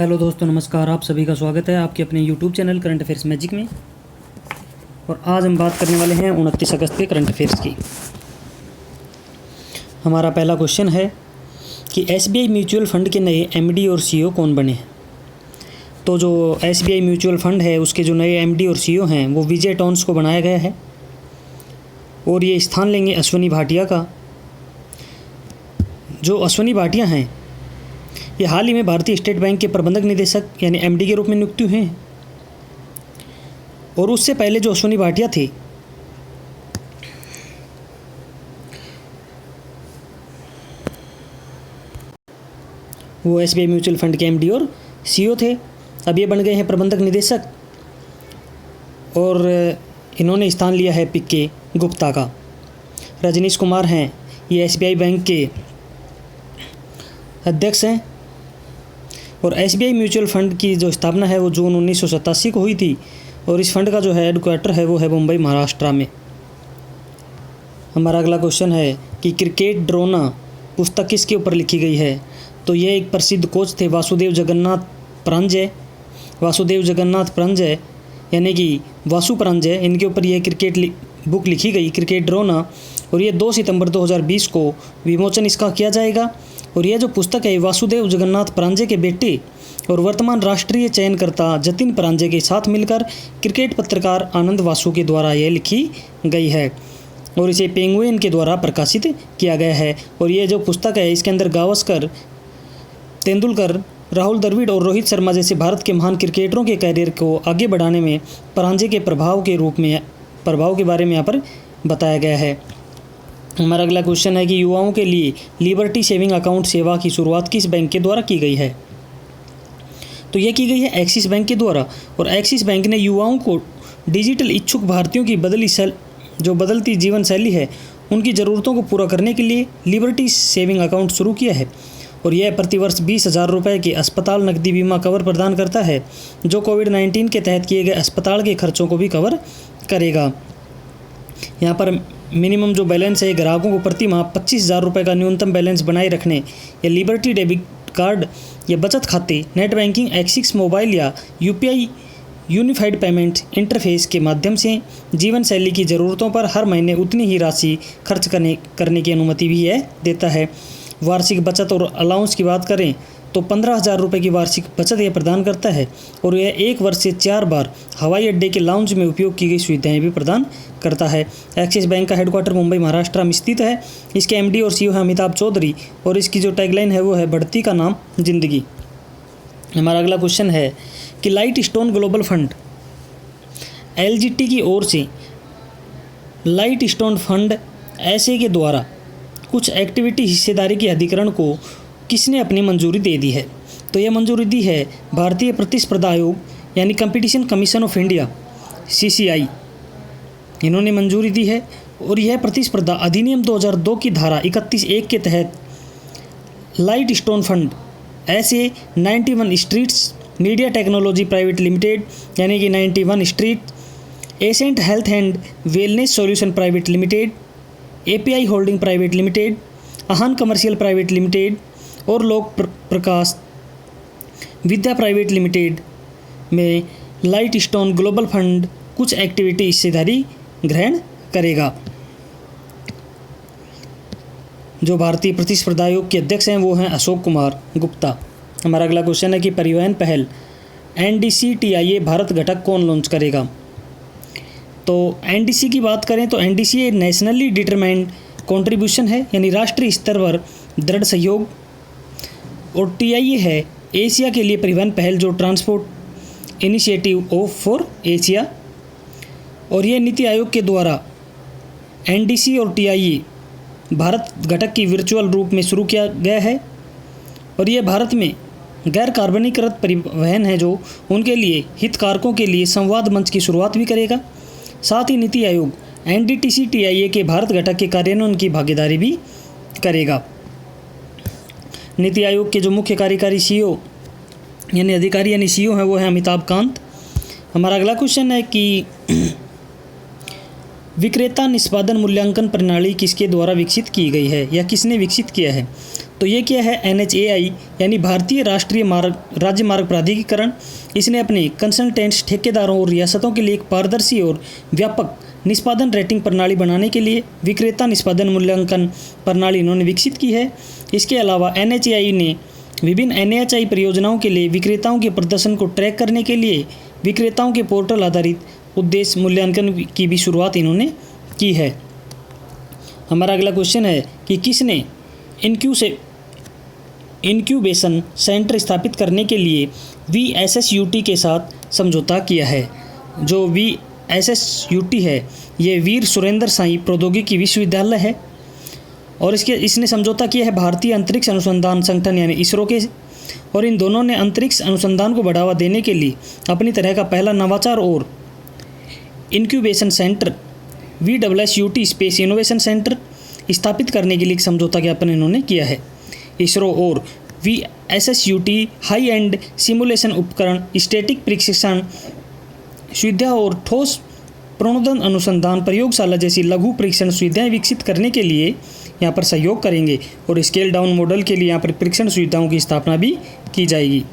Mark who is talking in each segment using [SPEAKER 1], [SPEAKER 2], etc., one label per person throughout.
[SPEAKER 1] Hello दोस्तों, नमस्कार। आप सभी का स्वागत है आपके अपने YouTube channel current affairs magic में। और आज हम बात करने वाले हैं 29 अगस्त के करंट अफेयर्स की। हमारा पहला क्वेश्चन है कि एसबीआई म्यूचुअल फंड के नए एमडी और सीईओ कौन बने हैं। तो जो एसबीआई म्यूचुअल फंड है उसके जो नए एमडी और सीईओ हैं वो विजय टॉन्स को बनाया गया है और ये स्थान लेंगे अश्वनी भाटिया का। जो अश्वनी भाटिया हैं ये हाल ही में भारतीय स्टेट बैंक के प्रबंधक निदेशक यानी एमडी के रूप में नियुक्त हुए हैं। और उससे पहले जो अश्वनी भाटिया थे वो एसबीआई म्यूचुअल फंड के एमडी और सीईओ थे। अब ये बन गए हैं प्रबंधक निदेशक और इन्होंने स्थान लिया है पीके गुप्ता का। रजनीश कुमार हैं, ये एसबीआई बैंक के अध्यक्ष हैं। और एसबीआई म्यूचुअल फंड की जो स्थापना है वो जून 1987 को हुई थी और इस फंड का जो हेडक्वार्टर है वो है मुंबई, महाराष्ट्र में। हमारा अगला क्वेश्चन है कि क्रिकेट ड्रोना पुस्तक किसके ऊपर लिखी गई है। तो ये एक प्रसिद्ध कोच थे वासुदेव जगन्नाथ परंजय यानी कि वासु परंजय, इनके ऊपर यह क्रिकेट बुक लिखी गई, क्रिकेट ड्रोना। और ये 2 सितंबर 2020 को विमोचन इसका किया जाएगा। और यह जो पुस्तक है वासुदेव जगन्नाथ परांजय के बेटे और वर्तमान राष्ट्रीय चयनकर्ता जतिन परांजय के साथ मिलकर क्रिकेट पत्रकार आनंद वासु के द्वारा यह लिखी गई है और इसे पेंगुइन के द्वारा प्रकाशित किया गया है। और ये जो पुस्तक है इसके अंदर गावस्कर, तेंदुलकर, राहुल द्रविड़ और रोहित शर्मा जैसे भारत के महान क्रिकेटरों के कैरियर को आगे बढ़ाने में परांजय के प्रभाव के बारे में यहाँ पर बताया गया है। हमारा अगला क्वेश्चन है कि युवाओं के लिए लिबर्टी सेविंग अकाउंट सेवा की शुरुआत किस बैंक के द्वारा की गई है। तो यह की गई है एक्सिस बैंक के द्वारा। और एक्सिस बैंक ने युवाओं को डिजिटल इच्छुक भारतीयों की बदलती जीवन शैली है उनकी ज़रूरतों को पूरा करने के लिए लिबर्टी सेविंग अकाउंट शुरू किया है। और यह प्रतिवर्ष 20,000 रुपये के अस्पताल नकदी बीमा कवर प्रदान करता है जो कोविड-19 के तहत किए गए अस्पताल के खर्चों को भी कवर करेगा। यहाँ पर मिनिमम जो बैलेंस है ग्राहकों को प्रति माह 25,000 रुपये का न्यूनतम बैलेंस बनाए रखने या लिबर्टी डेबिट कार्ड या बचत खाते, नेट बैंकिंग, एक्सिस मोबाइल या यूपीआई यूनिफाइड पेमेंट इंटरफेस के माध्यम से जीवन शैली की ज़रूरतों पर हर महीने उतनी ही राशि खर्च करने की अनुमति भी यह देता है। वार्षिक बचत और अलाउंस की बात करें तो 15,000 रुपये की वार्षिक बचत यह प्रदान करता है। और यह 1 वर्ष से 4 बार हवाई अड्डे के लाउंज में उपयोग की गई सुविधाएं भी प्रदान करता है। एक्सिस बैंक का हेडक्वार्टर मुंबई, महाराष्ट्र में स्थित है। इसके एमडी और सीईओ है अमिताभ चौधरी और इसकी जो टैगलाइन है वो है बढ़ती का नाम जिंदगी। हमारा अगला क्वेश्चन है कि light stone global fund LGT की ओर से लाइट स्टोन फंड ऐसे के द्वारा कुछ एक्टिविटी हिस्सेदारी के अधिग्रहण को किसने अपनी मंजूरी दे दी है। तो यह मंजूरी दी है भारतीय प्रतिस्पर्धा आयोग यानी competition commission of India, CCI, इन्होंने मंजूरी दी है। और यह प्रतिस्पर्धा अधिनियम 2002 की धारा 31(1) के तहत लाइट स्टोन फंड ऐसे 91 streets media technology private limited यानी कि 91 street, ascent health and wellness solution private limited, API holding private limited, Ahaan commercial private limited और लोक प्रकाश विद्या प्राइवेट लिमिटेड में लाइट स्टोन ग्लोबल फंड कुछ एक्टिविटी हिस्सेदारी ग्रहण करेगा। जो भारतीय प्रतिस्पर्धा आयोग के अध्यक्ष हैं वो हैं अशोक कुमार गुप्ता। हमारा अगला क्वेश्चन है कि परिवहन पहल एनडीसी-टीआईए भारत घटक कौन लॉन्च करेगा। तो एनडीसी की बात करें तो एनडीसी नेशनली डिटरमाइंड कंट्रीब्यूशन है यानी राष्ट्रीय स्तर पर दृढ़ सहयोग। और टीआईए है एशिया के लिए परिवहन पहल जो ट्रांसपोर्ट इनिशिएटिव फॉर एशिया। और यह नीति आयोग के द्वारा एनडीसी और टीआईए भारत घटक की वर्चुअल रूप में शुरू किया गया है। और यह भारत में गैर कार्बनीकृत परिवहन है जो उनके लिए हितधारकों के लिए संवाद मंच की शुरुआत भी करेगा। साथ ही नीति आयोग एनडीसी-टीआईए के भारत घटक के कार्यान्वयन की भागीदारी भी करेगा। नीति आयोग के जो मुख्य कार्यकारी सीईओ यानी अधिकारी यानी सीईओ हैं वो है अमिताभ कांत। हमारा अगला क्वेश्चन है कि विक्रेता निष्पादन मूल्यांकन प्रणाली किसके द्वारा विकसित की गई है या किसने विकसित किया है। तो ये क्या है, NHAI यानी भारतीय राष्ट्रीय राज्य मार्ग प्राधिकरण। इसने अपने कंसल्टेंट्स, ठेकेदारों और रियासतों के लिए एक पारदर्शी और व्यापक निष्पादन रेटिंग प्रणाली बनाने के लिए विक्रेता निष्पादन मूल्यांकन प्रणाली इन्होंने विकसित की है। इसके अलावा NHAI ने विभिन्न NHAI परियोजनाओं के लिए विक्रेताओं के प्रदर्शन को ट्रैक करने के लिए विक्रेताओं के पोर्टल आधारित उद्देश्य मूल्यांकन की भी शुरुआत इन्होंने की है। हमारा अगला क्वेश्चन है कि किसने इंक्यूबेशन सेंटर स्थापित करने के लिए VSSUT के साथ समझौता किया है। जो VSSUT है ये वीर सुरेंद्र साई प्रौद्योगिकी विश्वविद्यालय है और इसने समझौता किया है भारतीय अंतरिक्ष अनुसंधान संगठन यानी इसरो के। और इन दोनों ने अंतरिक्ष अनुसंधान को बढ़ावा देने के लिए अपनी तरह का पहला नवाचार और incubation centre VSSUT space innovation centre स्थापित करने के लिए समझौता ज्ञापन इन्होंने किया है। इसरो और VSSUT हाई एंड सिमुलेशन उपकरण, स्टैटिक प्रशिक्षण सुविधा और ठोस प्रणोदन अनुसंधान प्रयोगशाला जैसी लघु परीक्षण सुविधाएं विकसित करने के लिए यहाँ पर सहयोग करेंगे और स्केल डाउन मॉडल के लिए यहाँ पर परीक्षण सुविधाओं की स्थापना भी की जाएगी।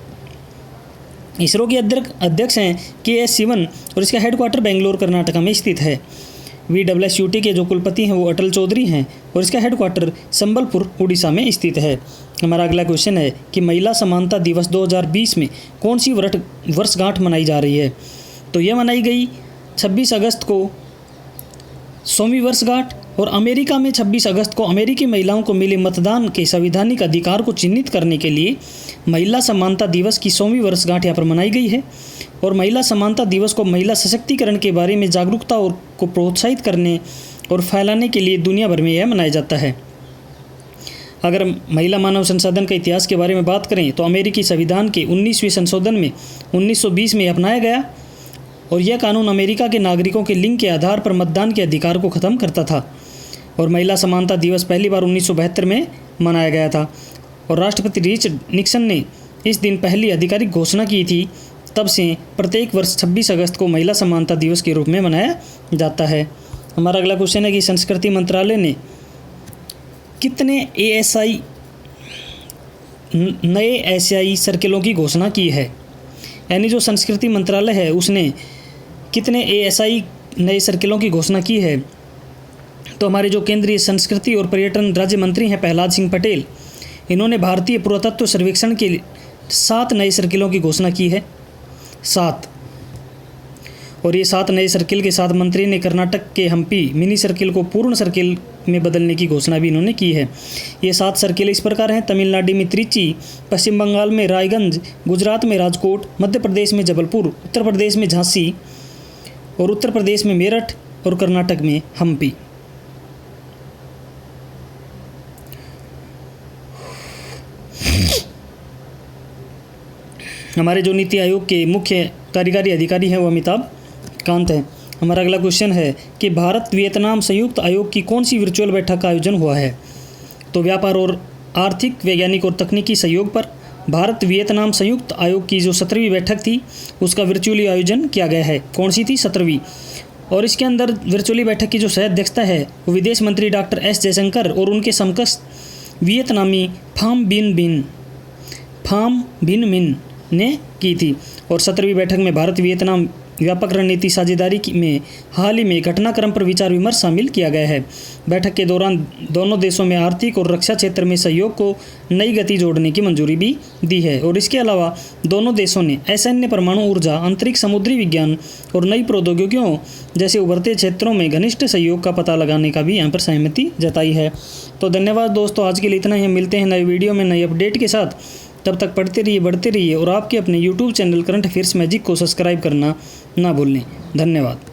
[SPEAKER 1] इसरो के अध्यक्ष हैं KS शिवन और इसका हेडक्वार्टर बेंगलोर कर्नाटक में स्थित है। VSSUT के जो कुलपति हैं वो अटल चौधरी हैं और इसका हेडक्वार्टर संबलपुर उड़ीसा में स्थित है। हमारा अगला क्वेश्चन है कि महिला समानता दिवस 2020 में कौन सी वर्षगांठ मनाई जा रही है। तो यह मनाई गई 26 अगस्त को 100वीं वर्षगांठ और अमेरिका में 26 अगस्त को अमेरिकी महिलाओं को मिले मतदान के संवैधानिक अधिकार को चिन्हित करने के लिए महिला समानता दिवस की 100वीं वर्षगांठ यहाँ पर मनाई गई है। और महिला समानता दिवस को महिला सशक्तिकरण के बारे में जागरूकता और को प्रोत्साहित करने और फैलाने के लिए दुनिया भर में यह मनाया जाता है। अगर महिला मानव संसाधन के इतिहास के बारे में बात करें तो अमेरिकी संविधान के 19वें संशोधन में 1920 में अपनाया गया और यह कानून अमेरिका के नागरिकों के लिंग के आधार पर मतदान के अधिकार को ख़त्म करता था। और महिला समानता दिवस पहली बार 1972 में मनाया गया था और राष्ट्रपति रिचर्ड निक्सन ने इस दिन पहली आधिकारिक घोषणा की थी। तब से प्रत्येक वर्ष 26 अगस्त को महिला समानता दिवस के रूप में मनाया जाता है। हमारा अगला क्वेश्चन है कि संस्कृति मंत्रालय ने कितने नए एशियाई सर्किलों की घोषणा की है। यानी जो संस्कृति मंत्रालय है उसने कितने ASI नए सर्किलों की घोषणा की है। तो हमारे जो केंद्रीय संस्कृति और पर्यटन राज्य मंत्री हैं प्रहलाद सिंह पटेल, इन्होंने भारतीय पुरातत्व सर्वेक्षण के 7 नए सर्किलों की घोषणा की है। 7 और ये 7 नए सर्किल के साथ मंत्री ने कर्नाटक के हम्पी मिनी सर्किल को पूर्ण सर्किल में बदलने की घोषणा भी इन्होंने की है। ये 7 सर्किल इस प्रकार हैं: तमिलनाडु में त्रिची, पश्चिम बंगाल में रायगंज, गुजरात में राजकोट, मध्य प्रदेश में जबलपुर, उत्तर प्रदेश में झांसी और उत्तर प्रदेश में मेरठ और कर्नाटक में हम्पी। हमारे जो नीति आयोग के मुख्य कार्यकारी अधिकारी हैं वो अमिताभ कांत हैं। हमारा अगला क्वेश्चन है कि भारत वियतनाम संयुक्त आयोग की कौन सी वर्चुअल बैठक का आयोजन हुआ है। तो व्यापार और आर्थिक, वैज्ञानिक और तकनीकी सहयोग पर भारत वियतनाम संयुक्त आयोग की जो 17वीं बैठक थी उसका वर्चुअली आयोजन किया गया है। कौन सी थी? 17वीं। और इसके अंदर वर्चुअली बैठक की जो सह अध्यक्षता है वो विदेश मंत्री डॉक्टर S जयशंकर और उनके समकक्ष वियतनामी फाम बिन मिन ने की थी। और 17वीं बैठक में भारत वियतनाम व्यापक रणनीति साझेदारी में हाल ही में घटनाक्रम पर विचार विमर्श शामिल किया गया है। बैठक के दौरान दोनों देशों में आर्थिक और रक्षा क्षेत्र में सहयोग को नई गति जोड़ने की मंजूरी भी दी है। और इसके अलावा दोनों देशों ने असैन्य परमाणु ऊर्जा, अंतरिक्ष, समुद्री विज्ञान और नई प्रौद्योगिकियों जैसे उभरते क्षेत्रों में घनिष्ठ सहयोग का पता लगाने का भी यहाँ पर सहमति जताई है। तो धन्यवाद दोस्तों, आज के लिए इतना ही। हम मिलते हैं नए वीडियो में नए अपडेट के साथ। तब तक पढ़ते रहिए, बढ़ते रहिए और आपके अपने YouTube channel current affairs magic को सब्सक्राइब करना ना भूलें। धन्यवाद।